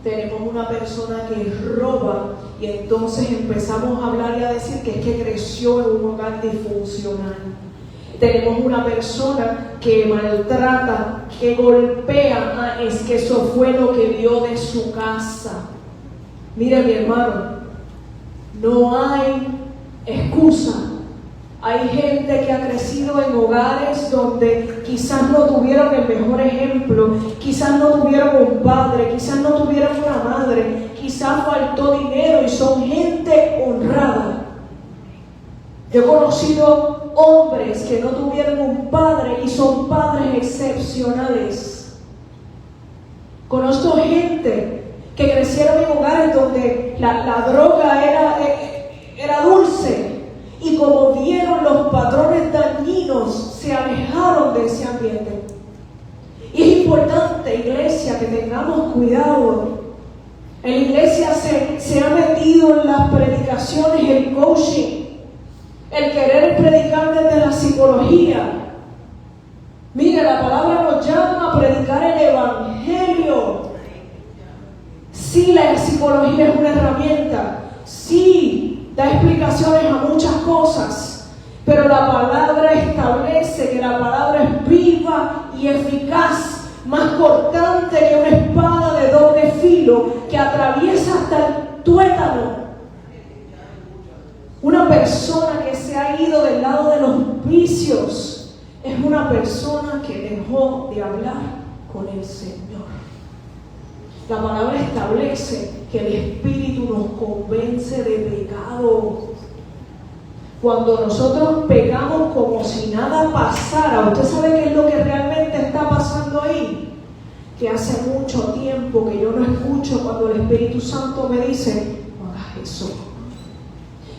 Tenemos una persona que roba y entonces empezamos a hablar y a decir que es que creció en un hogar disfuncional. Tenemos una persona que maltrata, que golpea, es que eso fue lo que vio de su casa. Mire, mi hermano, no hay excusa. Hay gente que ha crecido en hogares donde quizás no tuvieron el mejor ejemplo, quizás no tuvieron un padre, quizás no tuvieron una madre, quizás faltó dinero y son gente honrada. Yo he conocido hombres que no tuvieron un padre y son padres excepcionales. Conozco gente que crecieron en hogares donde la droga era dulce y como vieron los patrones dañinos se alejaron de ese ambiente. Y es importante, iglesia, que tengamos cuidado. En la iglesia se ha metido en las predicaciones el coaching, el querer predicar desde la psicología. Mire, la palabra nos llama a predicar el evangelio. Sí, la psicología es una herramienta. Sí, da explicaciones a muchas cosas. Pero la palabra establece que la palabra es viva y eficaz, más cortante que una espada de doble filo que atraviesa hasta el tuétano. Una persona que se ha ido del lado de los vicios es una persona que dejó de hablar con el Señor. La palabra establece que el Espíritu nos convence de pecado. Cuando nosotros pecamos como si nada pasara, ¿usted sabe qué es lo que realmente está pasando ahí? Que hace mucho tiempo que yo no escucho cuando el Espíritu Santo me dice, no hagas eso.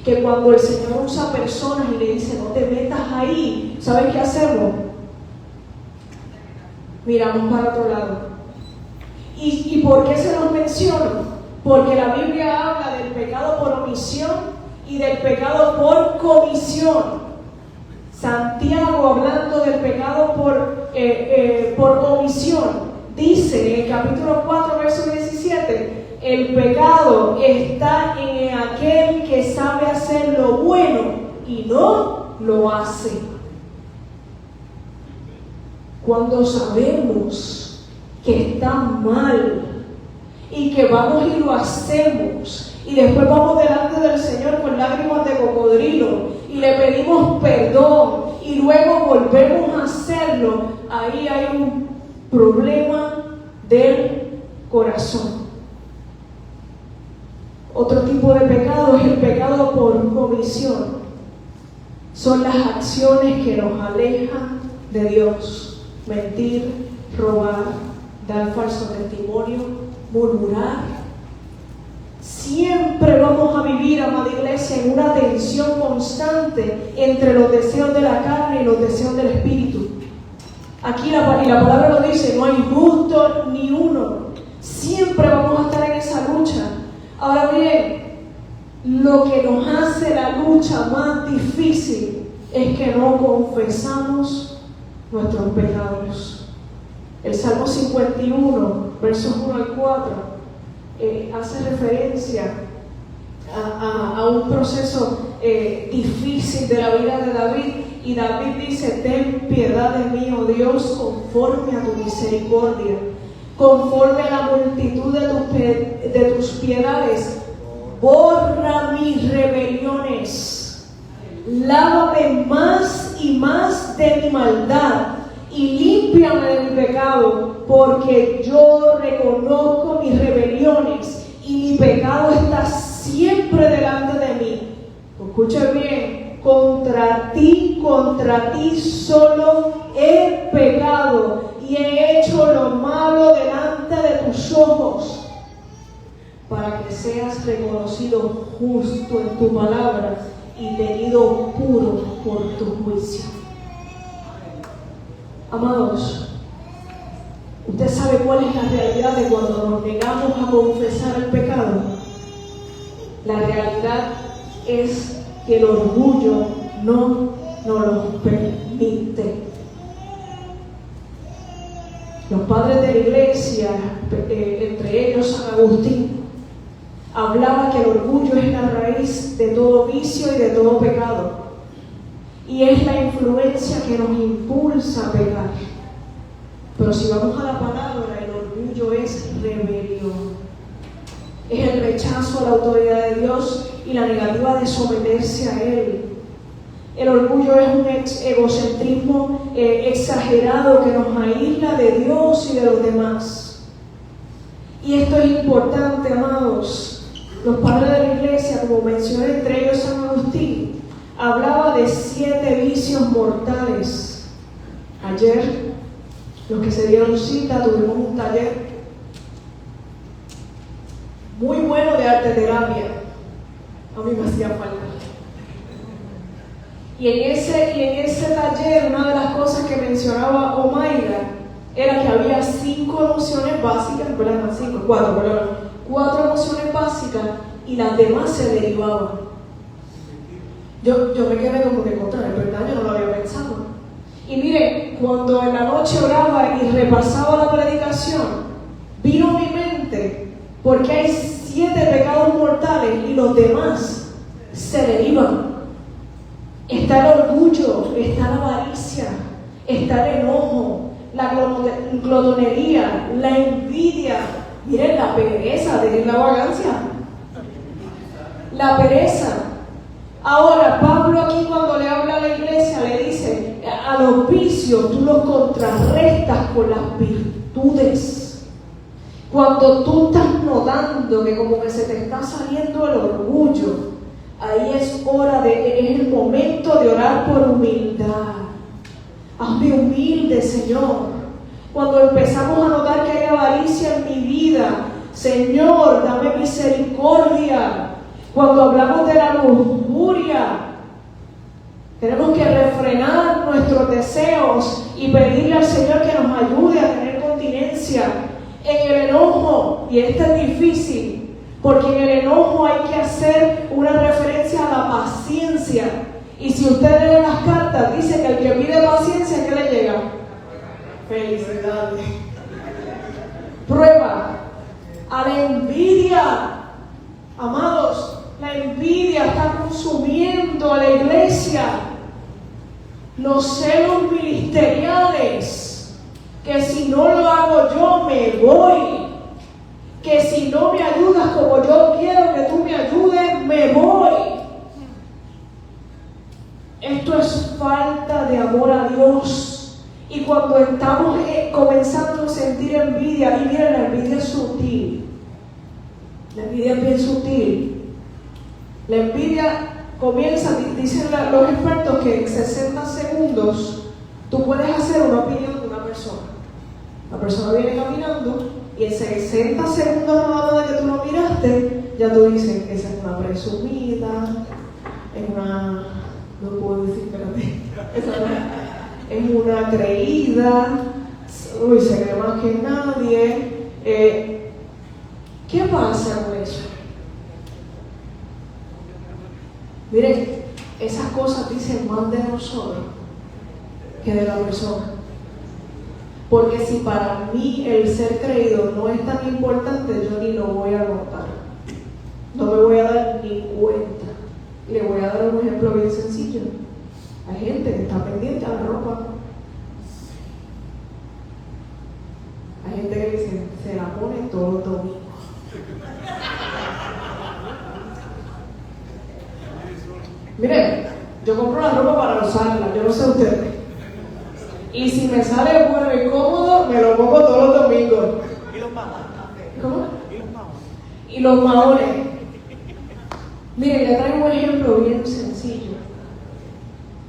Que cuando el Señor usa personas y le dice, no te metas ahí, ¿sabes qué hacemos? Miramos para otro lado. ¿Y por qué se los menciono? Porque la Biblia habla del pecado por omisión y del pecado por comisión. Santiago, hablando del pecado por omisión, dice en el capítulo 4, verso 17, el pecado está en aquel que sabe hacer lo bueno y no lo hace. Cuando sabemos que está mal y que vamos y lo hacemos y después vamos delante del Señor con lágrimas de cocodrilo y le pedimos perdón y luego volvemos a hacerlo, ahí hay un problema del corazón. Otro tipo de pecado es el pecado por comisión. Son las acciones que nos alejan de Dios. Mentir, robar, dar falso testimonio, murmurar. Siempre vamos a vivir, amada iglesia, en una tensión constante entre los deseos de la carne y los deseos del Espíritu. Aquí la palabra lo dice, no hay justo ni uno. Siempre vamos a estar en lo que nos hace la lucha más difícil es que no confesamos nuestros pecados. El Salmo 51, versos 1 al 4, hace referencia a un proceso difícil de la vida de David, y David dice: ten piedad de mí, oh Dios, conforme a tu misericordia, conforme a la multitud de tus piedades, borra mis rebeliones, lávame más y más de mi maldad y límpiame de mi pecado, porque yo reconozco mis rebeliones y mi pecado está siempre delante de mí. Escuchen bien: contra ti solo he pecado y he hecho lo malo delante de tus ojos, para que seas reconocido justo en tu palabra y tenido puro por tu juicio. Amados, ¿usted sabe cuál es la realidad de cuando nos negamos a confesar el pecado? La realidad es que el orgullo no nos lo permite. Los padres de la iglesia, entre ellos San Agustín, hablaba que el orgullo es la raíz de todo vicio y de todo pecado, y es la influencia que nos impulsa a pecar. Pero si vamos a la palabra, el orgullo es rebelión, es el rechazo a la autoridad de Dios y la negativa de someterse a Él. El orgullo es un egocentrismo exagerado que nos aísla de Dios y de los demás. Y esto es importante, amados. Los padres de la iglesia, como mencioné, entre ellos San Agustín, hablaba de 7 vicios mortales. Ayer, los que se dieron cita, tuvimos un taller muy bueno de arte terapia. A mí me hacía falta. Y en ese taller, una de las cosas que mencionaba Omaira era que había 5 emociones básicas, perdón, 4 emociones básicas, y las demás se derivaban. Yo me quedé como que contra, en verdad yo no lo había pensado. Y mire, cuando en la noche oraba y repasaba la predicación, vino a mi mente, porque hay 7 pecados mortales y los demás se derivan. Está el orgullo, está la avaricia, está el enojo, la glotonería, la envidia. Miren, la pereza, de la vagancia. La pereza. Ahora, Pablo aquí cuando le habla a la iglesia le dice: a los vicios tú los contrarrestas con las virtudes. Cuando tú estás notando que como que se te está saliendo el orgullo, ahí es el momento de orar por humildad. Hazme humilde, Señor. Cuando empezamos a notar que hay avaricia en mi vida, Señor, dame misericordia. Cuando hablamos de la lujuria, tenemos que refrenar nuestros deseos y pedirle al Señor que nos ayude a tener continencia. En el enojo, y esto es difícil, porque en el enojo hay que hacer una referencia a la paciencia. Y si usted lee las cartas, dice que al que pide paciencia, ¿qué le llega? Felicidades. Prueba. A la envidia. Amados, la envidia está consumiendo a la iglesia. Los celos ministeriales, que si no lo hago yo me voy, que si no me ayudas como yo quiero que tú me ayudes, me voy. Esto es falta de amor a Dios. Y cuando estamos comenzando a sentir envidia, y miren, la envidia es sutil. La envidia es bien sutil. La envidia comienza, dicen los expertos, que en 60 segundos tú puedes hacer una opinión de una persona. La persona viene caminando y en 60 segundos nada más de que tú lo miraste, ya tú dices que esa es una presumida, es una... no puedo decir, espérate, es una creída, uy, se cree más que nadie. ¿Qué pasa con eso? Miren, esas cosas dicen más de nosotros que de la persona. Porque si para mí el ser creído no es tan importante, yo ni lo voy a notar. No me voy a dar ni cuenta. Le voy a dar un ejemplo bien sencillo. Hay gente que está pendiente a la ropa. Hay gente que dice, se la pone todos los domingos. Miren, yo compro la ropa para usarla, yo no sé ustedes. Y si me sale bueno y cómodo, me lo pongo todos los domingos. ¿Y los maones? ¿Cómo? ¿Y los maones? Y los maones. Miren, le traigo un ejemplo bien sencillo.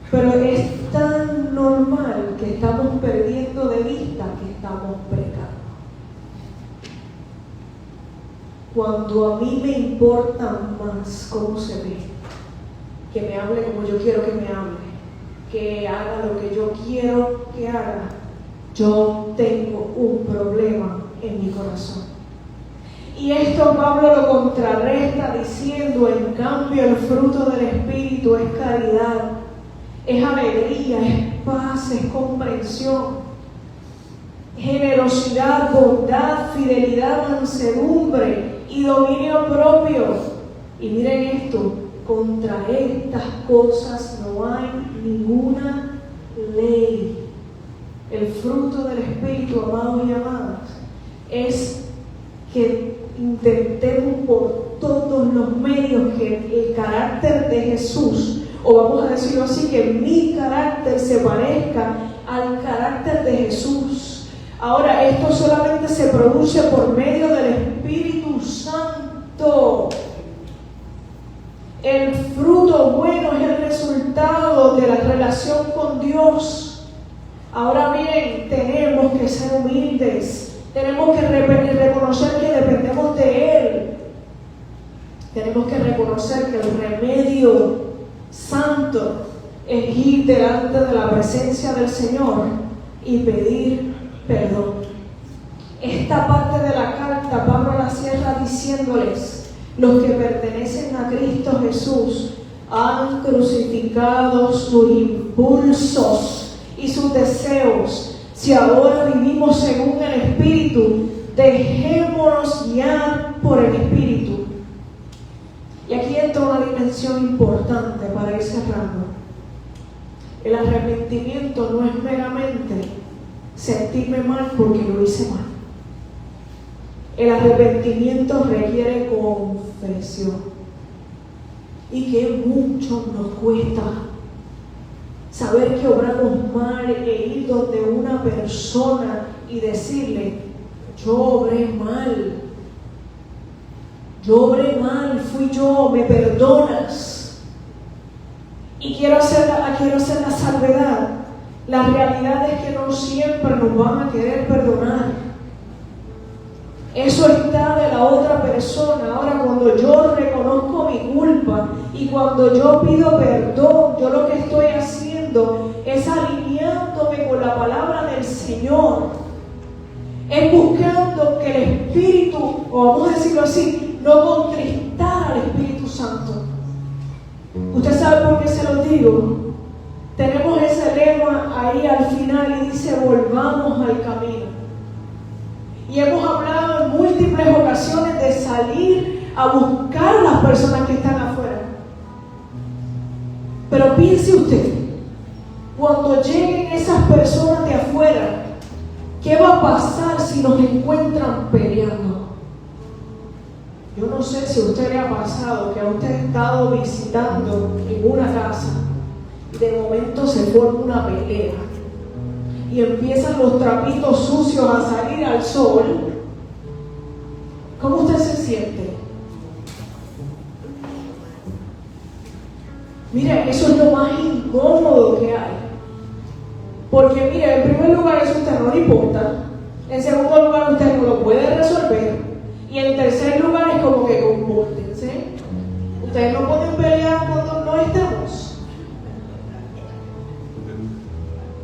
Pero es tan normal que estamos perdiendo de vista que estamos pecando. Cuando a mí me importa más cómo se ve, que me hable como yo quiero que me hable, que haga lo que yo quiero que haga, yo tengo un problema en mi corazón. Y esto Pablo lo contrarresta diciendo, en cambio el fruto del Espíritu es caridad, es alegría, es paz, es comprensión, generosidad, bondad, fidelidad, mansedumbre y dominio propio. Y miren esto, contra estas cosas no hay ninguna ley. El fruto del Espíritu, amados y amadas, es que intentemos por todos los medios que el carácter de Jesús, o vamos a decirlo así, que mi carácter se parezca al carácter de Jesús. Ahora, esto solamente se produce por medio del Espíritu Santo. El fruto bueno es el resultado de la relación con Dios. Ahora miren, tenemos que ser humildes. Tenemos que reconocer que dependemos de Él. Tenemos que reconocer que el remedio santo es ir delante de la presencia del Señor y pedir perdón. Esta parte de la carta Pablo la cierra diciéndoles: los que pertenecen a Cristo Jesús han crucificado sus impulsos y sus deseos. Si ahora vivimos según el Espíritu, dejémonos guiar por el Espíritu. Y aquí entra una dimensión importante para ir cerrando. El arrepentimiento no es meramente sentirme mal porque lo hice mal. El arrepentimiento requiere confesión. Y que mucho nos cuesta saber que obramos mal e ir donde una persona y decirle: yo obré mal, fui yo, me perdonas. Y quiero hacer la salvedad. La realidad es que no siempre nos van a querer perdonar. Eso está de la otra persona. Ahora, cuando yo reconozco mi culpa y cuando yo pido perdón, yo lo que estoy haciendo es alineándome con la palabra del Señor. Es buscando que el Espíritu, o vamos a decirlo así, no contristar al Espíritu Santo. ¿Usted sabe por qué se lo digo? Tenemos ese lema ahí al final y dice: volvamos al camino. Y hemos hablado en múltiples ocasiones de salir a buscar a las personas que están afuera. Pero piense usted, cuando lleguen esas personas de afuera, ¿qué va a pasar si nos encuentran peleando? Yo no sé si a usted le ha pasado que a usted ha estado visitando en una casa y de momento se forma una pelea. Y empiezan los trapitos sucios a salir al sol. ¿Cómo usted se siente? Mire, eso es lo más incómodo que hay. Porque mire, en primer lugar eso a usted no le importa. En segundo lugar usted no lo puede resolver. Y en tercer lugar es como que compórtense. Ustedes no pueden pelear cuando no estamos.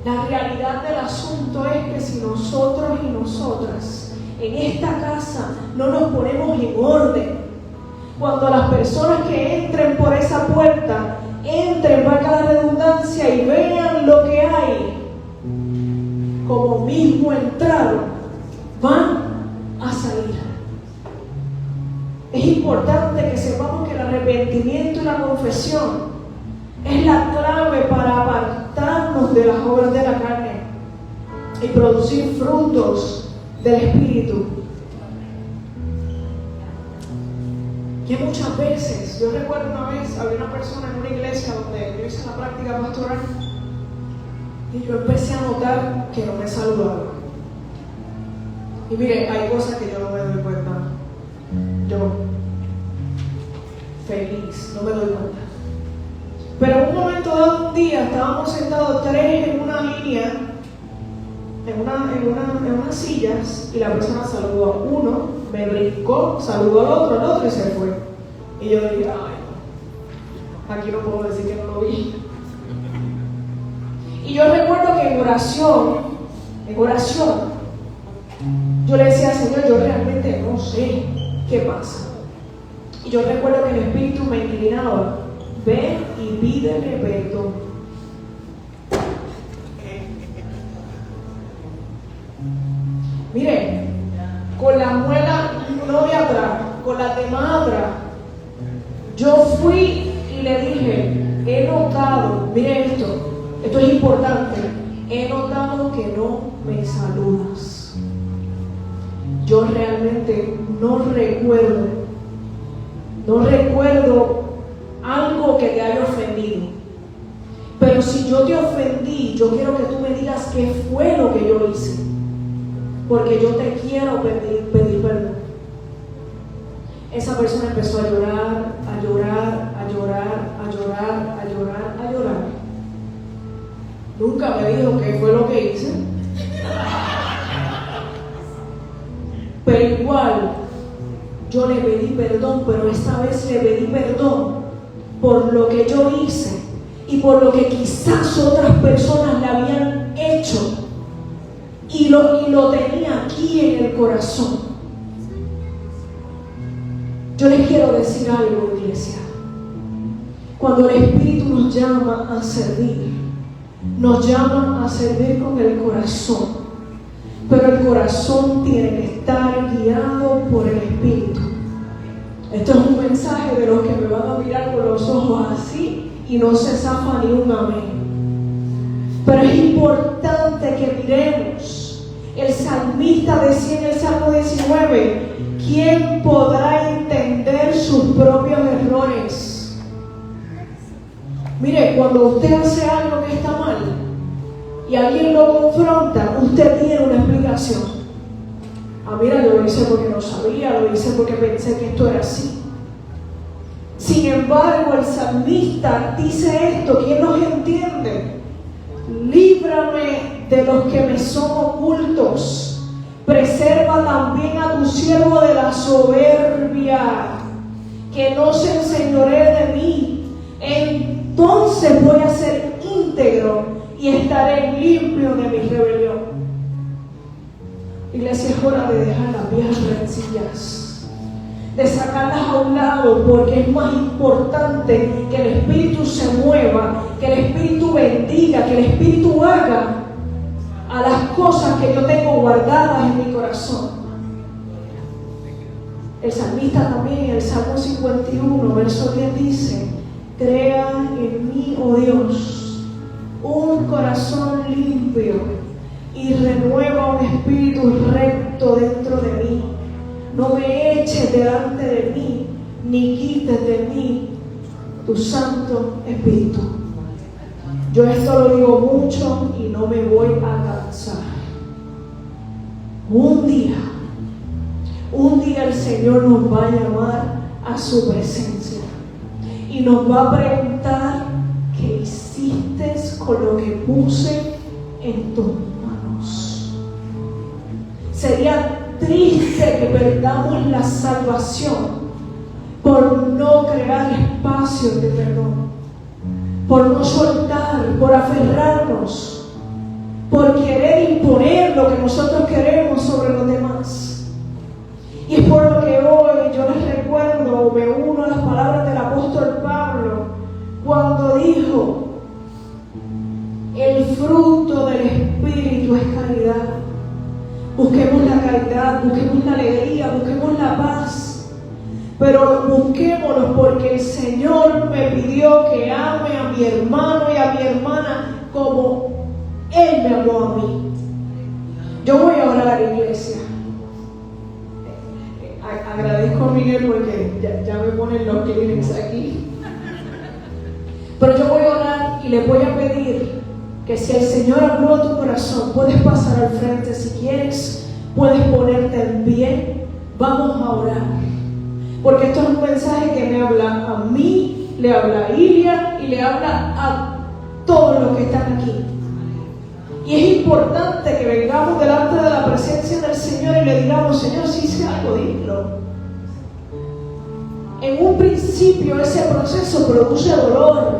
La realidad del asunto es que si nosotros y nosotras en esta casa no nos ponemos en orden, Cuando las personas que entren por esa puerta, entren, valga la redundancia, y vean lo que hay, como mismo entraron, van a salir. Es importante que sepamos que el arrepentimiento y la confesión es la clave para apartarnos de las obras de la carne y producir frutos del Espíritu. Que muchas veces, yo recuerdo una vez, había una persona en una iglesia donde yo hice la práctica pastoral y yo empecé a notar que no me saludaba. Y mire, hay cosas que yo no me doy cuenta. Yo, feliz, no me doy cuenta. Pero en un momento dado, un día, estábamos sentados 3 en una línea, en unas sillas, y la persona saludó a uno, me brincó, saludó al otro y se fue. Y yo le dije, ay, aquí no puedo decir que no lo vi. Y yo recuerdo que en oración, yo le decía, Señor, yo realmente no sé qué pasa. Y yo recuerdo que el Espíritu me inclinaba, ven y pídele perdón. Mire, con la muela no de atrás, con la de más atrás, yo fui y le dije, he notado, mire esto es importante, he notado que no me saludas. Yo realmente no recuerdo algo que te haya ofendido. Pero si yo te ofendí, yo quiero que tú me digas qué fue lo que yo hice. Porque yo te quiero pedir perdón. Esa persona empezó a llorar. Nunca me dijo qué fue lo que hice. Pero igual, yo le pedí perdón, pero esta vez le pedí perdón por lo que yo hice y por lo que quizás otras personas le habían hecho. Y lo tenía aquí en el corazón. Yo les quiero decir algo, iglesia. Cuando el Espíritu nos llama a servir, nos llama a servir con el corazón. Pero el corazón tiene que estar guiado por el Espíritu. Esto es un mensaje de los que me van a mirar con los ojos así y no se zafa ni un amén. Pero es importante que miremos. El salmista decía en el Salmo 19, ¿quién podrá entender sus propios errores? Mire, cuando usted hace algo que está mal y alguien lo confronta, usted tiene una explicación. Mira, yo lo hice porque no sabía, lo hice porque pensé que esto era así. Sin embargo, el salmista dice esto, ¿quién nos entiende? Líbrame de los que me son ocultos. Preserva también a tu siervo de la soberbia, que no se enseñoree de mí. Entonces voy a ser íntegro y estaré limpio de mi rebelión. Iglesia, es hora de dejar las viejas rencillas, de sacarlas a un lado, porque es más importante que el Espíritu se mueva, que el Espíritu bendiga, que el Espíritu haga a las cosas que yo tengo guardadas en mi corazón. El salmista también en el Salmo 51, verso 10 dice, crea en mí, oh Dios, un corazón limpio y renueva un espíritu recto dentro de mí. No me eches delante de mí, ni quites de mí tu Santo Espíritu. Yo esto lo digo mucho y no me voy a cansar. Un día el Señor nos va a llamar a su presencia y nos va a preguntar, ¿qué hiciste con lo que puse en tus manos? Sería triste que perdamos la salvación por no crear espacios de perdón, por no soltar, por aferrarnos, por querer imponer lo que nosotros queremos sobre los demás. Y es por lo que hoy yo les recuerdo, me uno prosperidad, busquemos la alegría, busquemos la paz, pero busquémoslo porque el Señor me pidió que ame a mi hermano y a mi hermana como Él me amó a mí. Yo voy a orar, iglesia. Agradezco a Miguel porque ya me ponen los clientes aquí. Pero yo voy a orar y le voy a pedir que si el Señor habló tu corazón, puedes pasar al frente si quieres, puedes ponerte en pie. Vamos a orar. Porque esto es un mensaje que me habla a mí, le habla a Ilia y le habla a todos los que están aquí. Y es importante que vengamos delante de la presencia del Señor y le digamos: Señor, si hice algo, dilo. En un principio ese proceso produce dolor,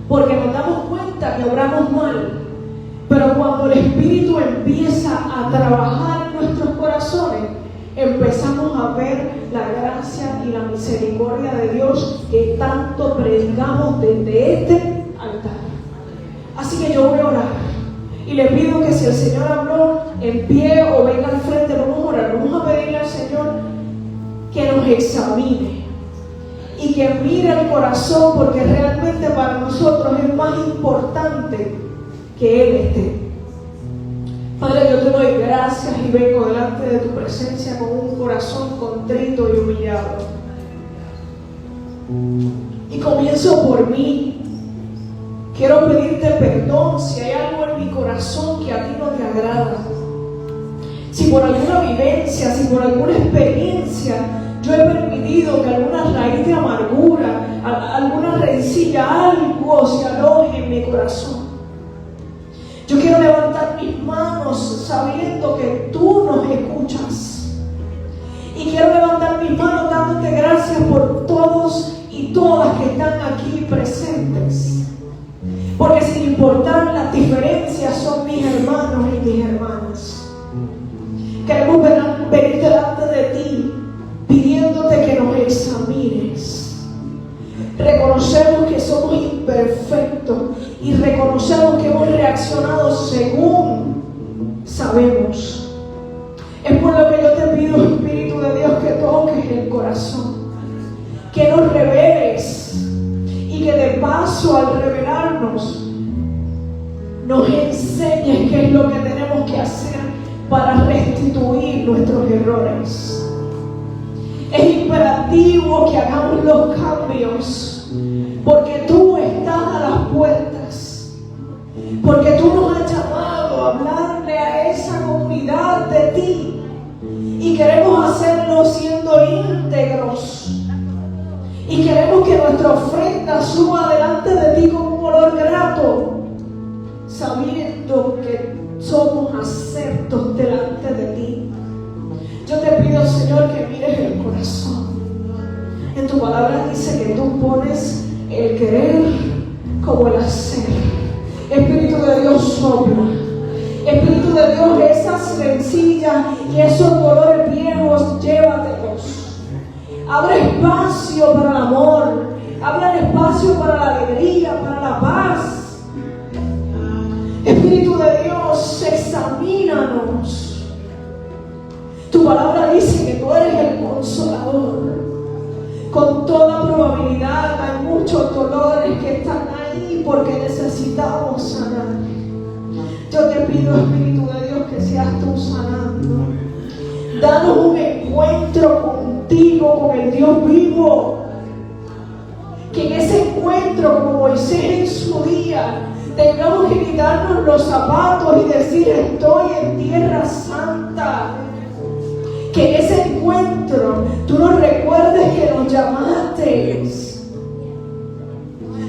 porque nos damos cuenta que obramos mal. Pero cuando el Espíritu empieza a trabajar en nuestros corazones, empezamos a ver la gracia y la misericordia de Dios que tanto predicamos desde este altar. Así que yo voy a orar. Y le pido que si el Señor habló en pie o venga al frente, vamos a orar. Vamos a pedirle al Señor que nos examine y que mire el corazón, porque realmente para nosotros es más importante que Él esté. Padre, yo te doy gracias y vengo delante de tu presencia con un corazón contrito y humillado. Y comienzo por mí. Quiero pedirte perdón si hay algo en mi corazón que a ti no te agrada. Si por alguna vivencia, si por alguna experiencia yo he permitido que alguna raíz de amargura, alguna rencilla, algo se aloje en mi corazón. Yo quiero levantar mis manos sabiendo que tú nos escuchas. Y quiero levantar mis manos dándote gracias por todos y todas que están aquí presentes. Porque sin importar las diferencias, son mis hermanos y mis hermanas. Queremos venir delante de ti, pidiéndote que nos examines. Reconocemos que somos imperfectos y reconocemos que hemos reaccionado según sabemos. Es por lo que yo te pido, Espíritu de Dios, que toques el corazón, que nos reveles. Y que de paso, al revelarnos, nos enseñes qué es lo que tenemos que hacer para restituir nuestros errores. Es imperativo que hagamos los cambios, porque tú estás a las puertas, porque tú nos has llamado a hablarle a esa comunidad de ti, y queremos hacerlo siendo íntegros. Y queremos que nuestra ofrenda suba delante de ti con un olor grato, sabiendo que somos aceptos delante de ti. Yo te pido, Señor, que mires el corazón. En tu palabra dice que tú pones el querer como el hacer. Espíritu de Dios, sopla. Espíritu de Dios, esas rencillas y esos dolores viejos, llévatelos. Abre espacio para el amor, abre espacio para la alegría, para la paz. Espíritu de Dios, examínanos. Tu palabra dice que tú eres el consolador. Con toda probabilidad hay muchos dolores que están ahí porque necesitamos sanar. Yo te pido, Espíritu de Dios, que seas tú sanando. Danos un encuentro contigo, con el Dios vivo. Que en ese encuentro, como Moisés en su día, tengamos que quitarnos los zapatos y decir: estoy en tierra santa. Que en ese encuentro tú nos recuerdes que nos llamaste,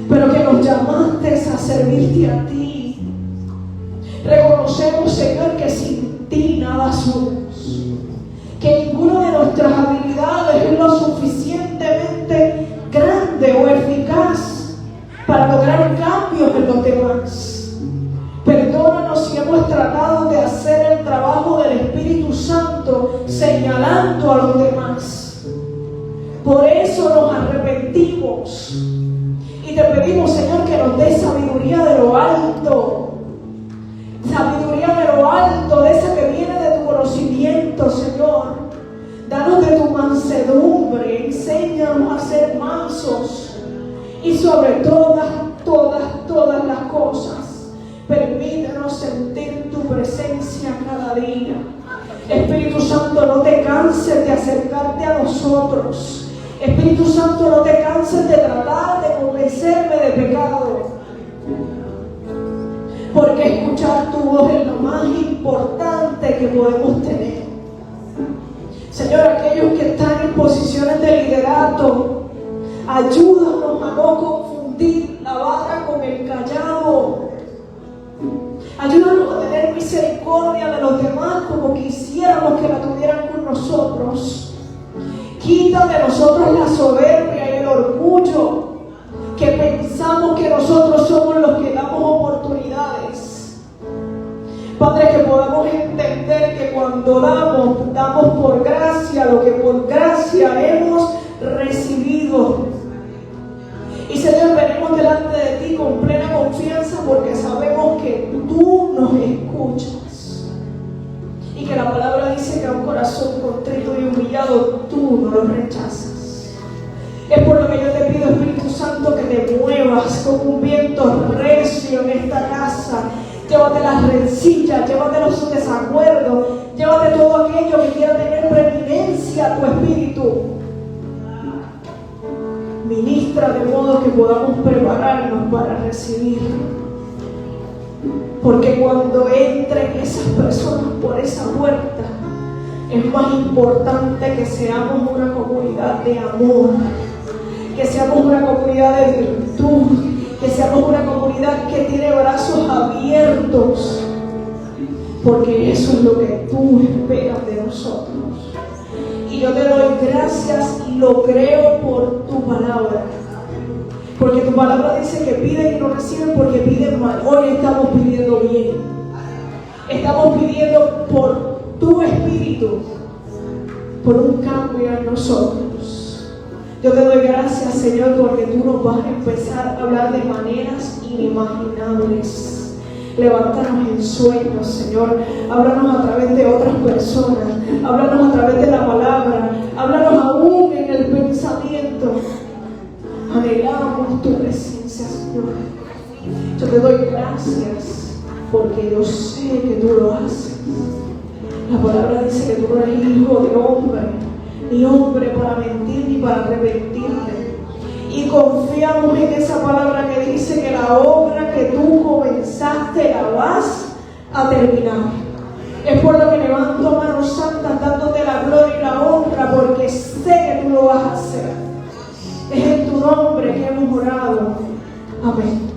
pero que nos llamaste a servirte a ti. Reconocemos, Señor, que sin ti nada somos. Que ninguna de nuestras habilidades es lo suficientemente grande o eficaz para lograr cambios en los demás. Perdónanos si hemos tratado de hacer el trabajo del Espíritu Santo señalando a los demás. Por eso nos arrepentimos y te pedimos, Señor, que nos dé sabiduría de lo alto. Sabiduría de lo alto, de esa que viene de tu conocimiento, Señor. mansedumbre, enséñanos a ser mansos. Y sobre todas las cosas, permítenos sentir tu presencia cada día. Espíritu Santo, no te canses de acercarte a nosotros. Espíritu Santo, no te canses de tratar de convencerme de pecado. Porque escuchar tu voz es lo más importante que podemos tener. Señor, aquellos que están en posiciones de liderato, ayúdanos a no confundir la vara con el callado. Ayúdanos a tener misericordia de los demás como quisiéramos que la tuvieran con nosotros. Quita de nosotros la soberbia y el orgullo, que pensamos que nosotros somos los que damos oportunidades. Padre, que podamos entender que cuando damos por gracia lo que por gracia hemos recibido. Y Señor, venimos delante de ti con plena confianza porque sabemos que tú nos escuchas. Y que la palabra dice que a un corazón contrito y humillado tú no lo rechazas. Es por lo que yo te pido, Espíritu Santo, que te muevas con un viento recio en esta casa. Llévate las rencillas, llévate los desacuerdos, llévate todo aquello que quiera tener preeminencia a tu espíritu. Ministra de modo que podamos prepararnos para recibir. Porque cuando entren esas personas por esa puerta, es más importante que seamos una comunidad de amor, que seamos una comunidad de virtud, que seamos una comunidad que tiene brazos abiertos, porque eso es lo que tú esperas de nosotros. Y yo te doy gracias y lo creo por tu palabra, porque tu palabra dice que piden y no reciben porque piden mal. Hoy estamos pidiendo bien, estamos pidiendo por tu espíritu, por un cambio en nosotros. Yo te doy gracias, Señor, porque tú nos vas a empezar a hablar de maneras inimaginables. Levántanos en sueños, Señor. Háblanos a través de otras personas. Háblanos a través de la palabra. Háblanos aún en el pensamiento. Anhelamos tu presencia, Señor. Yo te doy gracias porque yo sé que tú lo haces. La palabra dice que tú no eres hijo de hombre, ni hombre para mentir ni para arrepentirte. Y confiamos en esa palabra que dice que la obra que tú comenzaste la vas a terminar. Es por lo que levanto manos santas dándote la gloria y la honra, porque sé que tú lo vas a hacer. Es en tu nombre que hemos orado. Amén.